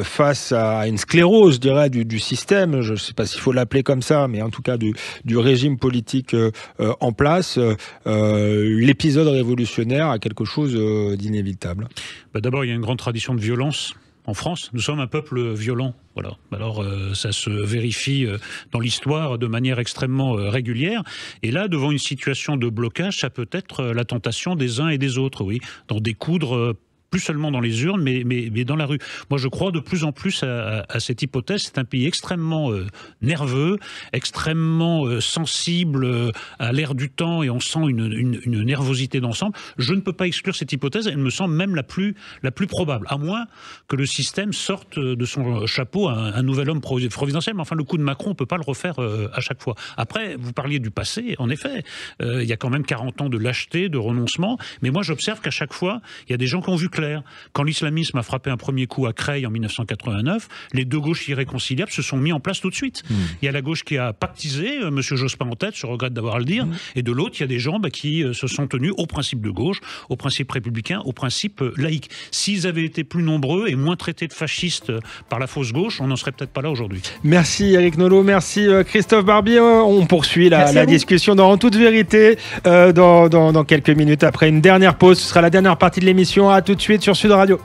face à une sclérose, je dirais, du système, je ne sais pas s'il faut l'appeler comme ça, mais en tout cas du régime politique en place, l'épisode révolutionnaire a quelque chose d'inévitable? D'abord, il y a une grande tradition de violence. En France, nous sommes un peuple violent. Voilà. Alors, ça se vérifie dans l'histoire de manière extrêmement régulière. Et là, devant une situation de blocage, ça peut être la tentation des uns et des autres, oui, d'en découdre plus seulement dans les urnes, mais dans la rue. Moi, je crois de plus en plus à cette hypothèse. C'est un pays extrêmement nerveux, extrêmement sensible à l'air du temps, et on sent une nervosité d'ensemble. Je ne peux pas exclure cette hypothèse. Elle me semble même la plus probable, à moins que le système sorte de son chapeau un nouvel homme providentiel. Mais enfin, le coup de Macron, on ne peut pas le refaire à chaque fois. Après, vous parliez du passé. En effet, il y a quand même 40 ans de lâcheté, de renoncement. Mais moi, j'observe qu'à chaque fois, il y a des gens qui ont vu clair. Quand l'islamisme a frappé un premier coup à Creil en 1989, les deux gauches irréconciliables se sont mis en place tout de suite. Il y a la gauche qui a pactisé, M. Jospin en tête, je regrette d'avoir à le dire, et de l'autre, il y a des gens qui se sont tenus au principe de gauche, au principe républicain, au principe laïque. S'ils avaient été plus nombreux et moins traités de fascistes par la fausse gauche, on n'en serait peut-être pas là aujourd'hui. Merci Éric Nolot, merci Christophe Barbier. On poursuit la discussion dans toute vérité dans quelques minutes après une dernière pause. Ce sera la dernière partie de l'émission. À tout de suite sur Sud Radio.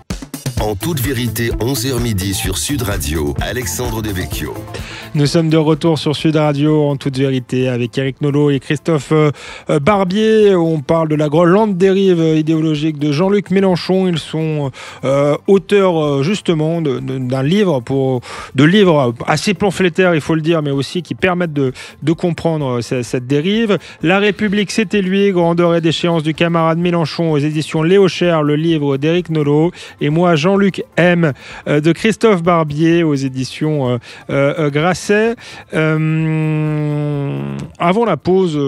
En toute vérité, 11h midi sur Sud Radio, Alexandre Devecchio. Nous sommes de retour sur Sud Radio en toute vérité avec Éric Nolot et Christophe Barbier. On parle de la grande dérive idéologique de Jean-Luc Mélenchon. Ils sont auteurs justement d'un livre, de livres assez pamphlétaires, il faut le dire, mais aussi qui permettent de comprendre cette dérive. La République, c'était lui, grandeur et déchéance du camarade Mélenchon aux éditions Léo Cher, le livre d'Éric Nolot. Et moi, Jean-Luc M. de Christophe Barbier aux éditions Grasset. Avant la pause,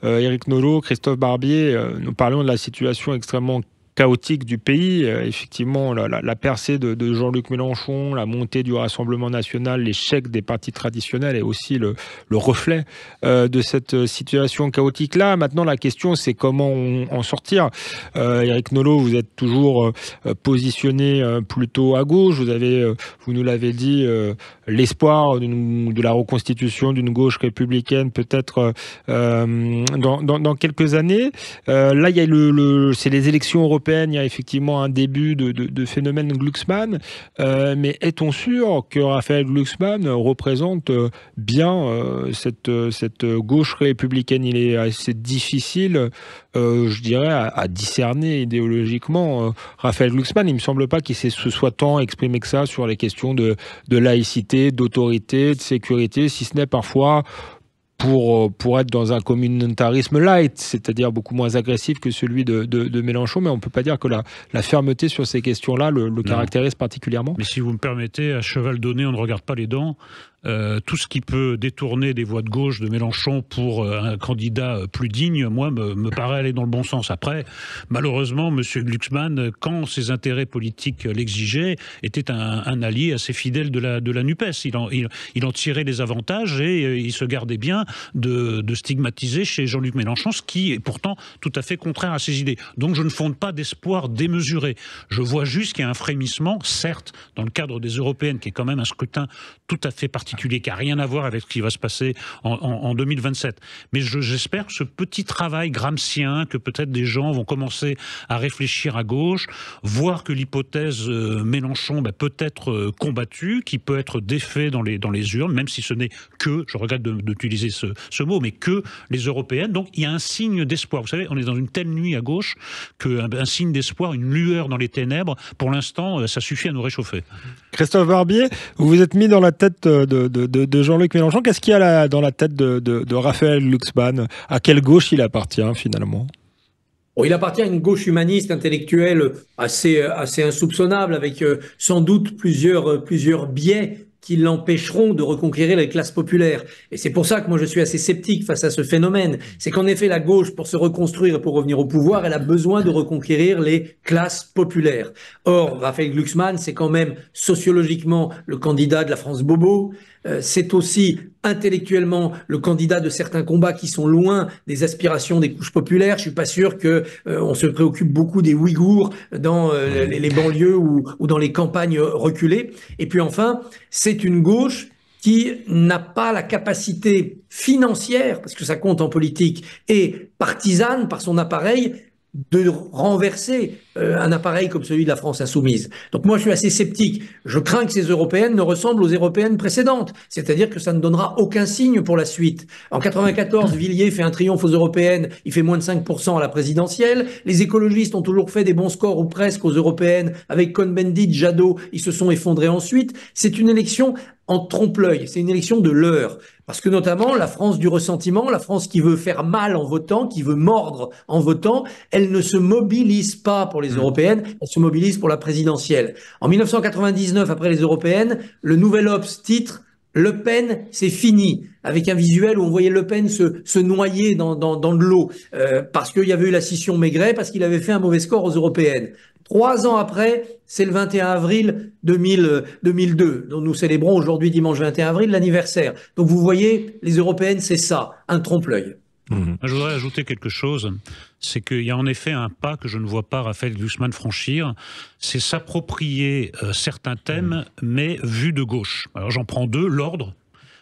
Éric Nolot, Christophe Barbier, nous parlions de la situation extrêmement chaotique du pays. Effectivement, la percée de Jean-Luc Mélenchon, la montée du Rassemblement national, l'échec des partis traditionnels est aussi le reflet de cette situation chaotique-là. Maintenant, la question, c'est comment en sortir. Éric Nolot, vous êtes toujours positionné plutôt à gauche. Vous nous l'avez dit, l'espoir de la reconstitution d'une gauche républicaine peut-être dans quelques années. Là, il y a c'est les élections européennes. Il y a effectivement un début de phénomène Glucksmann, mais est-on sûr que Raphaël Glucksmann représente bien cette gauche républicaine? Il est assez difficile, je dirais, à discerner idéologiquement. Raphaël Glucksmann, il ne me semble pas qu'il se soit tant exprimé que ça sur les questions de laïcité, d'autorité, de sécurité, si ce n'est parfois pour être dans un communautarisme light, c'est-à-dire beaucoup moins agressif que celui de Mélenchon, mais on ne peut pas dire que la fermeté sur ces questions-là le caractérise particulièrement. Mais si vous me permettez, à cheval donné, on ne regarde pas les dents. Tout ce qui peut détourner des voix de gauche de Mélenchon pour un candidat plus digne, moi, me paraît aller dans le bon sens. Après, malheureusement, M. Glucksmann, quand ses intérêts politiques l'exigeaient, était un allié assez fidèle de la NUPES. Il en tirait les avantages et il se gardait bien de stigmatiser chez Jean-Luc Mélenchon, ce qui est pourtant tout à fait contraire à ses idées. Donc je ne fonde pas d'espoir démesuré. Je vois juste qu'il y a un frémissement, certes, dans le cadre des européennes, qui est quand même un scrutin tout à fait particulier, qui n'a rien à voir avec ce qui va se passer en 2027. Mais j'espère que ce petit travail gramscien, que peut-être des gens vont commencer à réfléchir à gauche, voir que l'hypothèse Mélenchon peut être combattue, qui peut être défait dans les urnes, même si ce n'est que, je regrette d'utiliser ce mot, mais que les européennes. Donc il y a un signe d'espoir. Vous savez, on est dans une telle nuit à gauche qu'un signe d'espoir, une lueur dans les ténèbres, pour l'instant, ça suffit à nous réchauffer. Christophe Barbier, vous vous êtes mis dans la tête de Jean-Luc Mélenchon. Qu'est-ce qu'il y a dans la tête de Raphaël Glucksmann? À quelle gauche il appartient finalement? Bon, il appartient à une gauche humaniste, intellectuelle, assez insoupçonnable, avec sans doute plusieurs biais qui l'empêcheront de reconquérir les classes populaires. Et c'est pour ça que moi je suis assez sceptique face à ce phénomène. C'est qu'en effet la gauche, pour se reconstruire et pour revenir au pouvoir, elle a besoin de reconquérir les classes populaires. Or, Raphaël Glucksmann, c'est quand même sociologiquement le candidat de la France bobo. C'est aussi intellectuellement le candidat de certains combats qui sont loin des aspirations des couches populaires. Je suis pas sûr que on se préoccupe beaucoup des Ouïghours dans les banlieues ou dans les campagnes reculées. Et puis enfin, c'est une gauche qui n'a pas la capacité financière, parce que ça compte en politique, et partisane par son appareil, de renverser un appareil comme celui de la France insoumise. Donc moi, je suis assez sceptique. Je crains que ces européennes ne ressemblent aux européennes précédentes. C'est-à-dire que ça ne donnera aucun signe pour la suite. En 94, Villiers fait un triomphe aux européennes. Il fait moins de 5% à la présidentielle. Les écologistes ont toujours fait des bons scores ou presque aux européennes. Avec Cohn-Bendit, Jadot, ils se sont effondrés ensuite. C'est une élection en trompe-l'œil. C'est une élection de leurre. Parce que notamment, la France du ressentiment, la France qui veut faire mal en votant, qui veut mordre en votant, elle ne se mobilise pas pour les européennes, elle se mobilise pour la présidentielle. En 1999, après les européennes, le Nouvel Obs titre « Le Pen, c'est fini », avec un visuel où on voyait Le Pen se noyer dans de l'eau, parce qu'il y avait eu la scission Maigret, parce qu'il avait fait un mauvais score aux européennes. 3 ans après, c'est le 21 avril 2002, dont nous célébrons aujourd'hui, dimanche 21 avril, l'anniversaire. Donc vous voyez, les européennes, c'est ça, un trompe-l'œil. Je voudrais ajouter quelque chose, c'est qu'il y a en effet un pas que je ne vois pas Raphaël Glucksmann franchir, c'est s'approprier certains thèmes, mais vus de gauche. Alors j'en prends deux, l'ordre.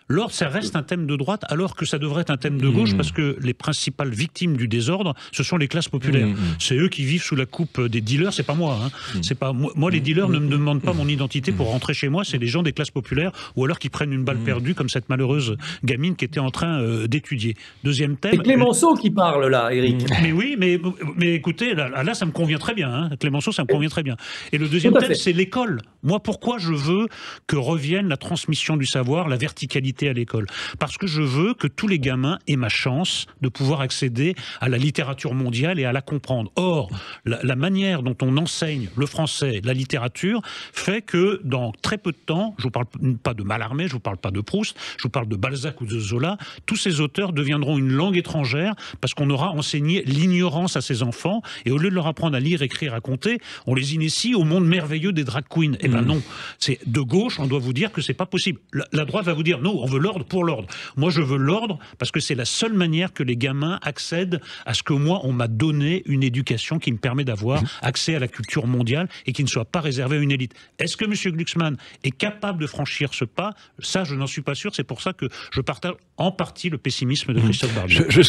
L'ordre, ça reste un thème de droite, alors que ça devrait être un thème de gauche, parce que les principales victimes du désordre, ce sont les classes populaires. C'est eux qui vivent sous la coupe des dealers, c'est pas moi. C'est pas moi, les dealers ne me demandent pas mon identité pour rentrer chez moi, c'est les gens des classes populaires, ou alors qui prennent une balle perdue, comme cette malheureuse gamine qui était en train d'étudier. Deuxième thème... C'est Clémenceau qui parle là, Éric. Mais oui, mais écoutez, là, ça me convient très bien. Clémenceau, ça me convient très bien. Et le deuxième thème, c'est l'école. Moi, pourquoi je veux que revienne la transmission du savoir, la verticalité à l'école? Parce que je veux que tous les gamins aient ma chance de pouvoir accéder à la littérature mondiale et à la comprendre. Or, la manière dont on enseigne le français, la littérature, fait que dans très peu de temps, je vous parle pas de Mallarmé, je vous parle pas de Proust, je vous parle de Balzac ou de Zola, tous ces auteurs deviendront une langue étrangère parce qu'on aura enseigné l'ignorance à ces enfants, et au lieu de leur apprendre à lire, écrire, à compter, on les initie au monde merveilleux des drag queens. Eh ben non, c'est de gauche, on doit vous dire que c'est pas possible. La droite va vous dire non, on veut l'ordre pour l'ordre. Moi, je veux l'ordre parce que c'est la seule manière que les gamins accèdent à ce que moi, on m'a donné une éducation qui me permet d'avoir accès à la culture mondiale et qui ne soit pas réservée à une élite. Est-ce que M. Glucksmann est capable de franchir ce pas? Ça, je n'en suis pas sûr. C'est pour ça que je partage en partie le pessimisme de Christophe Barbier. Je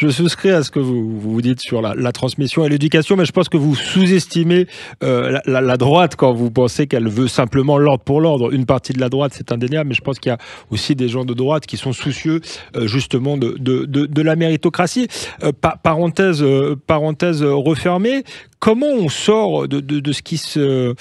souscris à ce que vous dites sur la transmission et l'éducation, mais je pense que vous sous-estimez la droite quand vous pensez qu'elle veut simplement l'ordre pour l'ordre. Une partie de la droite, c'est indéniable, mais je pense qu'il y a aussi des gens de droite qui sont soucieux justement de la méritocratie. Parenthèse refermée, comment on sort de ce qui se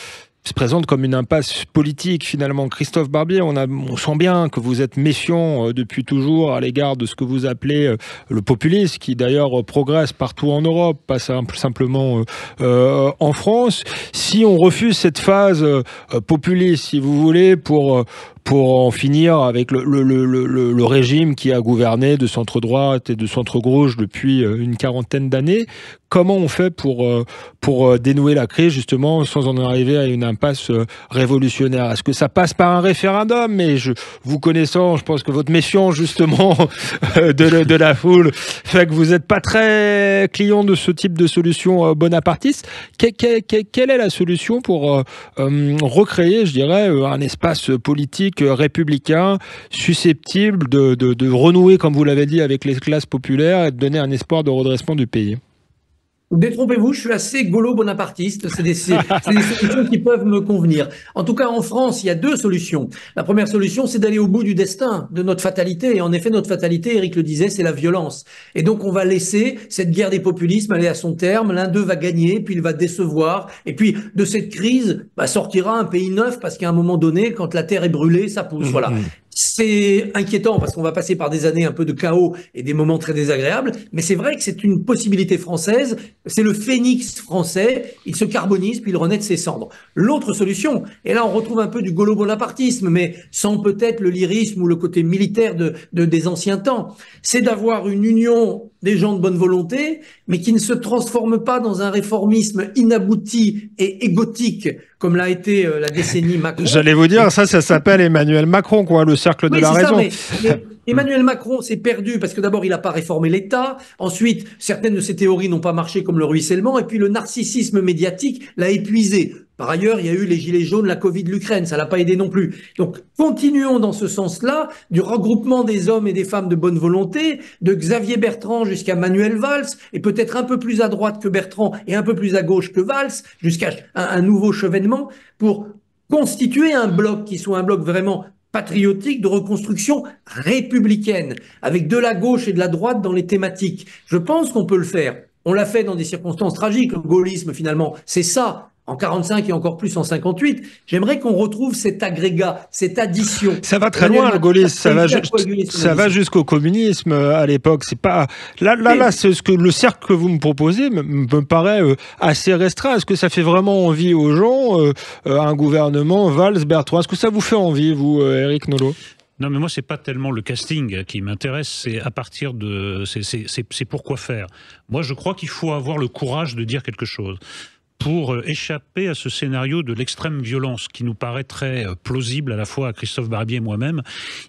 présente comme une impasse politique finalement? Christophe Barbier, on sent bien que vous êtes méfiant depuis toujours à l'égard de ce que vous appelez le populisme, qui d'ailleurs progresse partout en Europe, pas simplement en France. Si on refuse cette phase populiste, si vous voulez, pour en finir avec le régime qui a gouverné de centre-droite et de centre-gauche depuis une quarantaine d'années, comment on fait pour dénouer la crise, justement, sans en arriver à une impasse révolutionnaire? Est-ce que ça passe par un référendum? Mais vous connaissant, je pense que votre méfiance, justement, de la foule fait que vous n'êtes pas très client de ce type de solution bonapartiste. Quelle est la solution pour recréer, je dirais, un espace politique républicain susceptible de renouer, comme vous l'avez dit, avec les classes populaires et de donner un espoir de redressement du pays? Détrompez-vous, je suis assez gaulo-bonapartiste. C'est des solutions qui peuvent me convenir. En tout cas, en France, il y a deux solutions. La première solution, c'est d'aller au bout du destin, de notre fatalité. Et en effet, notre fatalité, Éric le disait, c'est la violence. Et donc, on va laisser cette guerre des populismes aller à son terme. L'un d'eux va gagner, puis il va décevoir. Et puis, de cette crise, sortira un pays neuf, parce qu'à un moment donné, quand la terre est brûlée, ça pousse. Voilà. C'est inquiétant parce qu'on va passer par des années un peu de chaos et des moments très désagréables, mais c'est vrai que c'est une possibilité française, c'est le phénix français, il se carbonise puis il renaît de ses cendres. L'autre solution, et là on retrouve un peu du gaulo-bonapartisme, mais sans peut-être le lyrisme ou le côté militaire des anciens temps, c'est d'avoir une union des gens de bonne volonté, mais qui ne se transforme pas dans un réformisme inabouti et égotique, comme l'a été la décennie Macron. J'allais vous dire, ça s'appelle Emmanuel Macron, quoi, le cercle de la raison. Mais Emmanuel Macron s'est perdu parce que d'abord, il n'a pas réformé l'État. Ensuite, certaines de ses théories n'ont pas marché comme le ruissellement. Et puis, le narcissisme médiatique l'a épuisé. Par ailleurs, il y a eu les gilets jaunes, la Covid, l'Ukraine, ça l'a pas aidé non plus. Donc, continuons dans ce sens-là, du regroupement des hommes et des femmes de bonne volonté, de Xavier Bertrand jusqu'à Manuel Valls, et peut-être un peu plus à droite que Bertrand et un peu plus à gauche que Valls, jusqu'à un nouveau chevènement, pour constituer un bloc qui soit un bloc vraiment patriotique de reconstruction républicaine, avec de la gauche et de la droite dans les thématiques. Je pense qu'on peut le faire. On l'a fait dans des circonstances tragiques. Le gaullisme, finalement, c'est ça. En 45 et encore plus en 58. J'aimerais qu'on retrouve cet agrégat, cette addition. Ça va très loin, le gaullisme. Ça va jusqu'au communisme à l'époque. C'est pas là, ce que le cercle que vous me proposez me paraît assez restreint. Est-ce que ça fait vraiment envie aux gens, un gouvernement Valls, Bertrand? Est-ce que ça vous fait envie, vous, Éric Nolot? Non, mais moi, c'est pas tellement le casting qui m'intéresse, c'est à partir de... C'est pourquoi faire. Moi, je crois qu'il faut avoir le courage de dire quelque chose. Pour échapper à ce scénario de l'extrême violence qui nous paraît très plausible à la fois à Christophe Barbier et moi-même,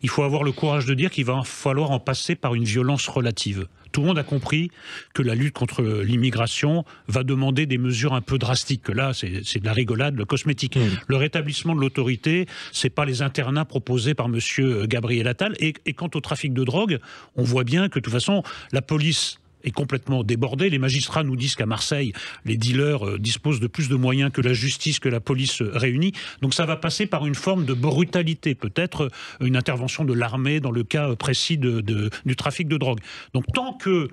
il faut avoir le courage de dire qu'il va falloir en passer par une violence relative. Tout le monde a compris que la lutte contre l'immigration va demander des mesures un peu drastiques. Que là, c'est de la rigolade, le cosmétique. Le rétablissement de l'autorité, c'est pas les internats proposés par monsieur Gabriel Attal. Et quant au trafic de drogue, on voit bien que de toute façon, la police est complètement débordée. Les magistrats nous disent qu'à Marseille, les dealers disposent de plus de moyens que la justice, que la police réunie. Donc ça va passer par une forme de brutalité, peut-être une intervention de l'armée dans le cas précis du trafic de drogue. Donc tant que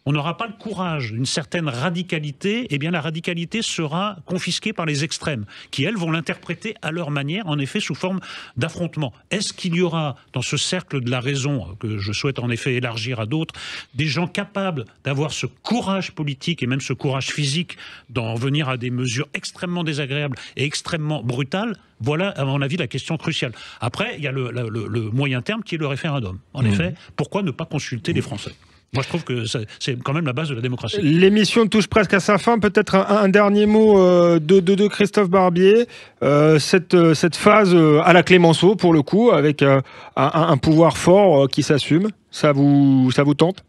on n'aura pas le courage d'une certaine radicalité, eh bien la radicalité sera confisquée par les extrêmes, qui elles vont l'interpréter à leur manière, en effet sous forme d'affrontement. Est-ce qu'il y aura dans ce cercle de la raison, que je souhaite en effet élargir à d'autres, des gens capables d'avoir ce courage politique et même ce courage physique d'en venir à des mesures extrêmement désagréables et extrêmement brutales? Voilà, à mon avis, la question cruciale. Après, il y a le moyen terme qui est le référendum. En effet, pourquoi ne pas consulter les Français ? Moi, je trouve que c'est quand même la base de la démocratie. L'émission touche presque à sa fin. Peut-être un dernier mot de Christophe Barbier. Cette phase à la Clémenceau, pour le coup, avec un pouvoir fort qui s'assume, ça vous tente ?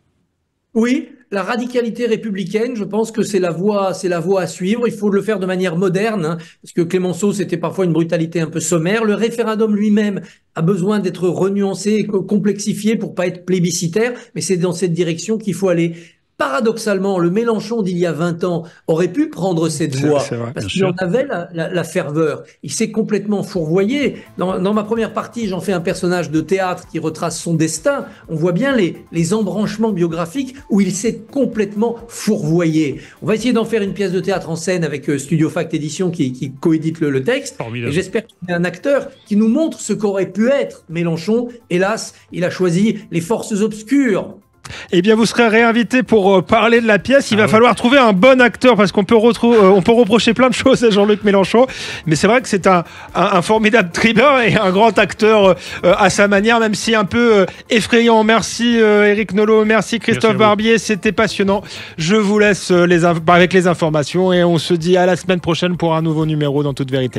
Oui, la radicalité républicaine, je pense que c'est la voie à suivre. Il faut le faire de manière moderne, hein, parce que Clémenceau, c'était parfois une brutalité un peu sommaire. Le référendum lui-même a besoin d'être renuancé, complexifié pour pas être plébiscitaire, mais c'est dans cette direction qu'il faut aller. Paradoxalement, le Mélenchon d'il y a 20 ans aurait pu prendre cette voie, parce qu'il en avait la ferveur. Il s'est complètement fourvoyé. Dans ma première partie, j'en fais un personnage de théâtre qui retrace son destin. On voit bien les embranchements biographiques où il s'est complètement fourvoyé. On va essayer d'en faire une pièce de théâtre en scène avec Studio Fact Édition qui coédite le texte. Formidable. Et j'espère qu'il y a un acteur qui nous montre ce qu'aurait pu être Mélenchon. Hélas, il a choisi les forces obscures. Eh bien, vous serez réinvité pour parler de la pièce. Il va falloir trouver un bon acteur parce qu'on peut reprocher plein de choses à Jean-Luc Mélenchon. Mais c'est vrai que c'est un formidable tribun et un grand acteur à sa manière, même si un peu effrayant. Merci Éric Nolot, merci Christophe Barbier. C'était passionnant. Je vous laisse avec les informations et on se dit à la semaine prochaine pour un nouveau numéro dans Toute Vérité.